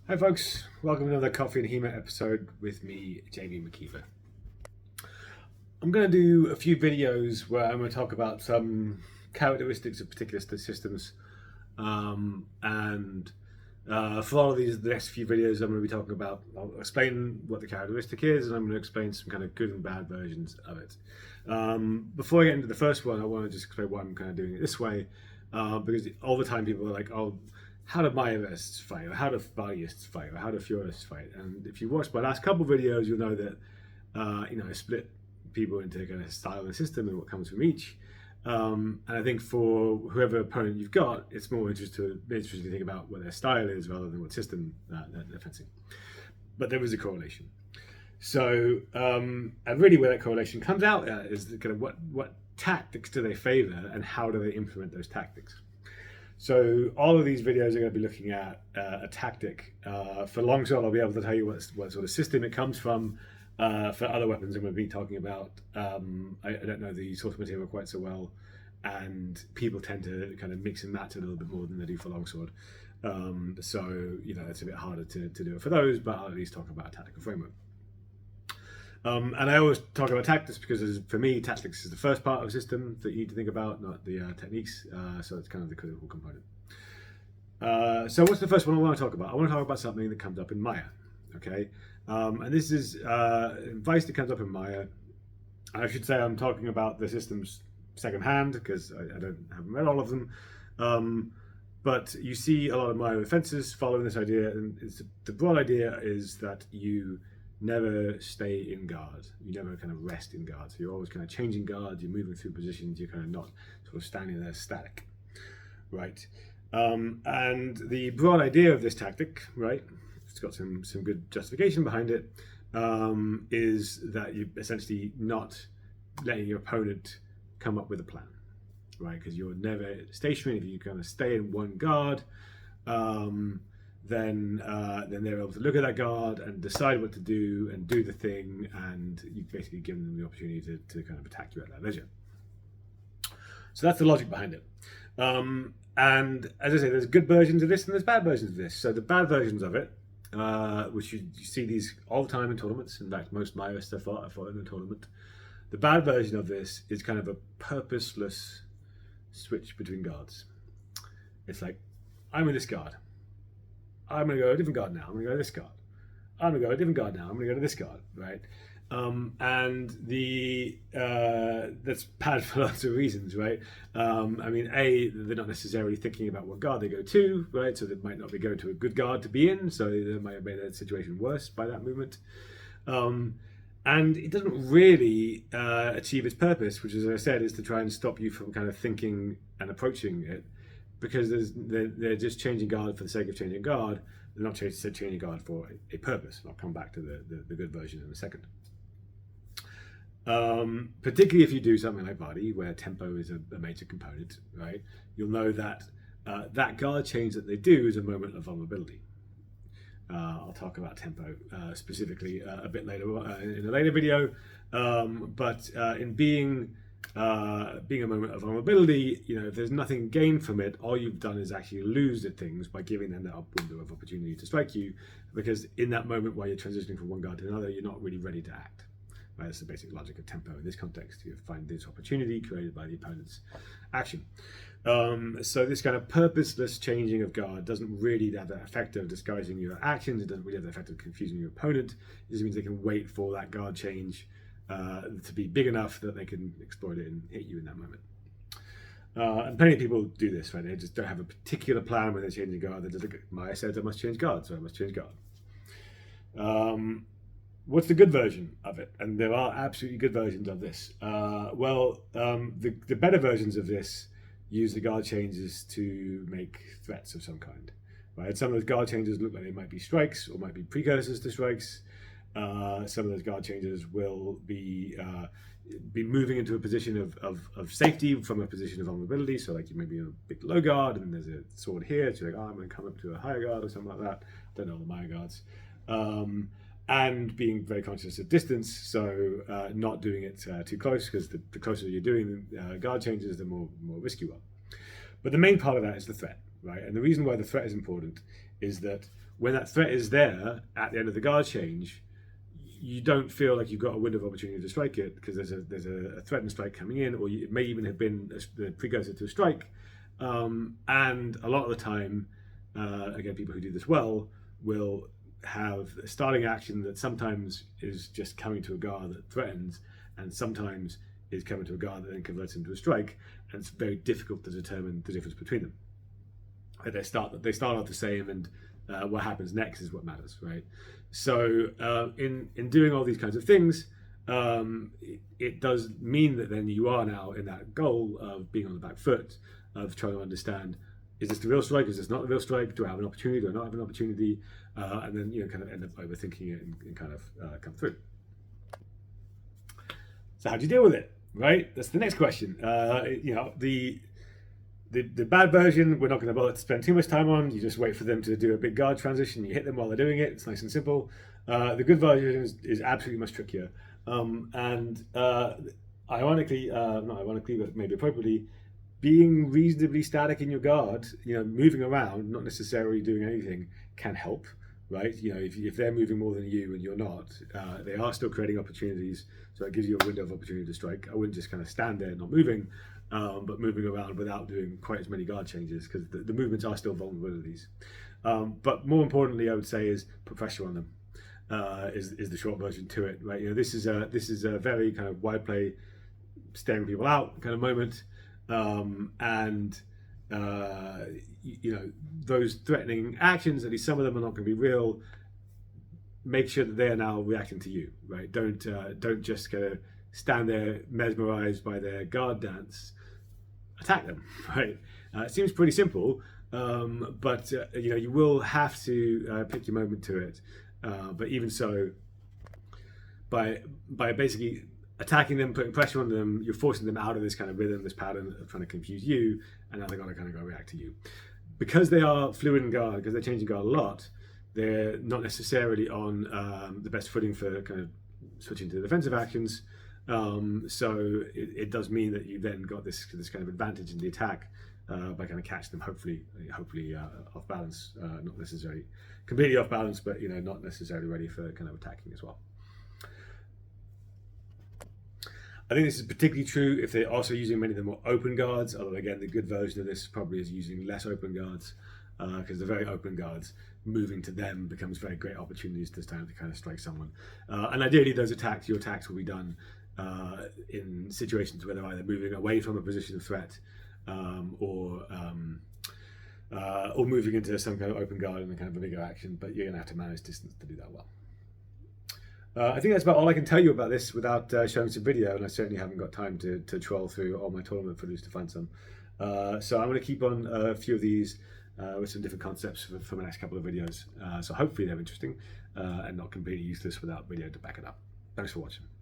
Hi folks, welcome to another Coffee HEMA episode with me, Jamie McKeever. I'm going to do a few videos where I'm going to talk about some characteristics of particular systems, and for all of the next few videos I'm going to be talking about, I'll explain what the characteristic is, and I'm going to explain some kind of good and bad versions of it. Before I get into the first one, I want to just explain why I'm kind of doing it this way, because all the time people are like, oh, how do Meyerists fight, or how do Varyists fight, or how do Furists fight? And if you watch my last couple of videos, you'll know that I split people into kind of style and system and what comes from each. And I think for whoever opponent you've got, it's more interesting to think about what their style is rather than what system they're fencing. But there is a correlation. So, and really where that correlation comes out at is the kind of what tactics do they favor and how do they implement those tactics. So all of these videos are going to be looking at a tactic. For longsword, I'll be able to tell you what sort of system it comes from. For other weapons, I'm going to be talking about. I don't know the source material quite so well, and people tend to kind of mix and match a little bit more than they do for longsword. So it's a bit harder to do it for those, but I'll at least talk about a tactical framework. And I always talk about tactics because, for me, tactics is the first part of a system that you need to think about, not the techniques. So it's kind of the critical component. So what's the first one I want to talk about? I want to talk about something that comes up in Meyer. Okay, and this is advice that comes up in Meyer. I should say I'm talking about the systems secondhand because I haven't read all of them. But you see a lot of Meyer offenses following this idea, and the broad idea is that you never stay in guard. You never kind of rest in guard. So you're always kind of changing guard. You're moving through positions. You're kind of not sort of standing there static, right? And the broad idea of this tactic, right? It's got some good justification behind it. Is that you essentially not letting your opponent come up with a plan, right? Because you're never stationary. If you kind of stay in one guard, then they're able to look at that guard and decide what to do and do the thing, and you've basically given them the opportunity to kind of attack you at their leisure. So that's the logic behind it. And as I say, there's good versions of this and there's bad versions of this. So the bad versions of it, which you see these all the time in tournaments. In fact, most Meyer stuff I fought in a tournament. The bad version of this is kind of a purposeless switch between guards. It's like, I'm in this guard. I'm going to go to a different guard now. I'm going to go to this guard. I'm going to go to a different guard now. I'm going to go to this guard, right? And that's bad for lots of reasons, right? They're not necessarily thinking about what guard they go to, right? So they might not be going to a good guard to be in, so they might have made that situation worse by that movement. And it doesn't really achieve its purpose, which, as I said, is to try and stop you from kind of thinking and approaching it, because they're just changing guard for the sake of changing guard. They're not changing guard for a purpose. And I'll come back to the good version in a second. Particularly if you do something like Vardy, where tempo is a major component, right? You'll know that that guard change that they do is a moment of vulnerability. I'll talk about tempo specifically a bit later in a later video, but in being a moment of vulnerability, if there's nothing gained from it, all you've done is actually lose at things by giving them that window of opportunity to strike you, because in that moment while you're transitioning from one guard to another, you're not really ready to act. Right, that's the basic logic of tempo. In this context, you find this opportunity created by the opponent's action. So this kind of purposeless changing of guard doesn't really have the effect of disguising your actions. It doesn't really have the effect of confusing your opponent. It just means they can wait for that guard change to be big enough that they can exploit it and hit you in that moment. And plenty of people do this, right? They just don't have a particular plan when they're changing guard. They just look at, Meyer said I must change guard, so I must change guard. What's the good version of it? And there are absolutely good versions of this. The better versions of this use the guard changes to make threats of some kind. Right? Some of those guard changes look like they might be strikes or might be precursors to strikes. Some of those guard changes will be moving into a position of safety from a position of vulnerability. So like you may be in a big low guard and there's a sword here. So you're like, I'm going to come up to a higher guard or something like that. Don't know all the Meyer guards. And being very conscious of distance, so not doing it too close, because the closer you're doing guard changes, the more risk you are. But the main part of that is the threat, right? And the reason why the threat is important is that when that threat is there at the end of the guard change, you don't feel like you've got a window of opportunity to strike it because there's a threatened strike coming in, or it may even have been the precursor to a strike. And a lot of the time, again, people who do this well will have a starting action that sometimes is just coming to a guard that threatens, and sometimes is coming to a guard that then converts into a strike, and it's very difficult to determine the difference between them. They start off the same, and what happens next is what matters, right? So in doing all these kinds of things, it does mean that then you are now in that goal of being on the back foot, of trying to understand, is this the real strike? Is this not the real strike? Do I have an opportunity? Do I not have an opportunity? And then kind of end up overthinking it and kind of come through. So how do you deal with it, right? That's the next question. The bad version, we're not going to bother to spend too much time on. You just wait for them to do a big guard transition. You hit them while they're doing it. It's nice and simple. The good version is absolutely much trickier. Ironically, not ironically, but maybe appropriately, being reasonably static in your guard, moving around, not necessarily doing anything, can help, right? If they're moving more than you and you're not, they are still creating opportunities. So it gives you a window of opportunity to strike. I wouldn't just kind of stand there not moving, but moving around without doing quite as many guard changes, because the movements are still vulnerabilities. But more importantly, I would say, is put pressure on them. Is the short version to it, right? This is a very kind of wide play, staring people out kind of moment, those threatening actions, at least some of them are not going to be real. Make sure that they are now reacting to you, right? Don't just kind of stand there mesmerized by their guard dance. Attack them, right? It seems pretty simple, but you will have to pick your moment to it. But even so, by basically attacking them, putting pressure on them, you're forcing them out of this kind of rhythm, this pattern of trying to confuse you, and now they're going to kind of go react to you. Because they are fluid in guard, because they're changing guard a lot, they're not necessarily on the best footing for kind of switching to defensive actions. So it does mean that you then got this kind of advantage in the attack by kind of catching them, hopefully off balance, not necessarily completely off balance, but not necessarily ready for kind of attacking as well. I think this is particularly true if they're also using many of the more open guards, although again the good version of this probably is using less open guards, because the very open guards, moving to them becomes very great opportunities this time to kind of strike someone. And ideally your attacks will be done in situations where they're either moving away from a position of threat, or moving into some kind of open guard and kind of a bigger action, but you're going to have to manage distance to do that well. I think that's about all I can tell you about this without showing some video, and I certainly haven't got time to troll through all my tournament footage to find some. So I'm going to keep on a few of these with some different concepts for my next couple of videos. So hopefully they're interesting and not completely useless without video to back it up. Thanks for watching.